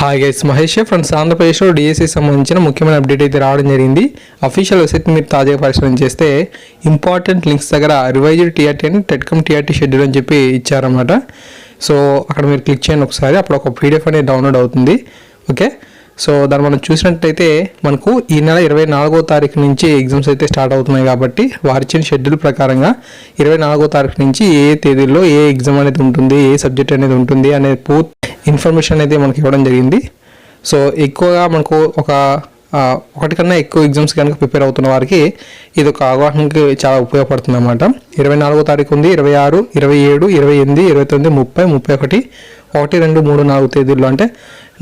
Hi guys, Mahesh friends. ఆంధ్రప్రదేశ్లో DSC సంబంధించిన ముఖ్యమైన అప్డేట్ అయితే రావడం జరిగింది. అఫీషియల్ వెబ్సైట్ మీరు తాజాగా పరిశీలన చేస్తే ఇంపార్టెంట్ లింక్స్ దగ్గర రివైజ్డ్ టీఆర్టీ అని టెట్కమ్ టీఆర్టీ షెడ్యూల్ అని చెప్పి ఇచ్చారన్నమాట. సో అక్కడ మీరు క్లిక్ చేయండి ఒకసారి, అప్పుడు ఒక పీడిఎఫ్ అనేది డౌన్లోడ్ అవుతుంది. ఓకే, సో దాన్ని మనం చూసినట్టయితే మనకు ఈ నెల 24వ తారీఖు నుంచి ఎగ్జామ్స్ అయితే స్టార్ట్ అవుతున్నాయి. కాబట్టి వారిచ్చిన షెడ్యూల్ ప్రకారంగా 24వ తారీఖు నుంచి ఏ తేదీల్లో ఏ ఎగ్జామ్ అనేది ఉంటుంది, ఏ సబ్జెక్ట్ అనేది ఉంటుంది అనే పూర్తి ఇన్ఫర్మేషన్ అయితే మనకి ఇవ్వడం జరిగింది. సో ఎక్కువగా మనకు ఒకటి కన్నా ఎక్కువ ఎగ్జామ్స్ కనుక ప్రిపేర్ అవుతున్న వారికి ఇది ఒక అవగాహనకి చాలా ఉపయోగపడుతుంది అన్నమాట. 24వ తారీఖు ఉంది, 26, 27, 28, 29, 30, 31, 1, 2, 3, 4 తేదీల్లో, అంటే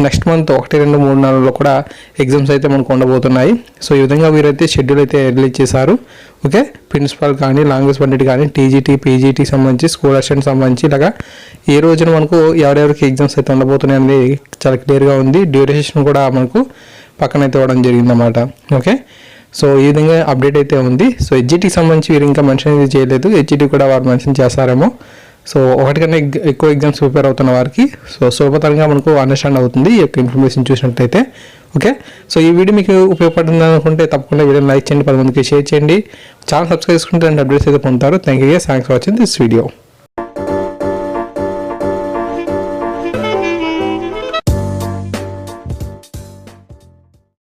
నెక్స్ట్ మంత్ 1, 2, 3, 4లో కూడా ఎగ్జామ్స్ అయితే మనకు ఉండబోతున్నాయి. సో ఈ విధంగా వీరైతే షెడ్యూల్ అయితే రిలీజ్ చేశారు. ఓకే, ప్రిన్సిపల్ కానీ, లాంగ్వేజ్ పండిట్ కానీ, టీజీటీ, పీజీటీ సంబంధించి, స్కూల్ అసిస్టెంట్ సంబంధించి ఇలాగా ఏ రోజున మనకు ఎవరెవరికి ఎగ్జామ్స్ అయితే ఉండబోతున్నాయి అనేది చాలా క్లియర్గా ఉంది. డ్యూరేషన్ కూడా మనకు పక్కన అయితే ఇవ్వడం జరిగిందన్నమాట. ఓకే, సో ఈ విధంగా అప్డేట్ అయితే ఉంది. సో హెచ్జిటీకి సంబంధించి వీరు ఇంకా మెన్షన్ అయితే చేయలేదు. హెచ్జిటీ కూడా వారు మెన్షన్ చేస్తారేమో. సో ఒకటి కన్నా ఎక్కువ ఎగ్జామ్స్ ప్రిపేర్ అవుతున్న వారికి సులభతరంగా మనకు అండర్స్టాండ్ అవుతుంది ఈ యొక్క ఇన్ఫర్మేషన్ చూసినట్లయితే. ఓకే, సో ఈ వీడియో మీకు ఉపయోగపడుతుంది అనుకుంటే తప్పకుండా వీడియోని లైక్ చేయండి, 10 మందికి షేర్ చేయండి, ఛానల్ సబ్స్క్రైబ్ చేసుకుంటే అప్డేట్స్ అయితే పొందుతారు. Thank you, thanks for watching this video.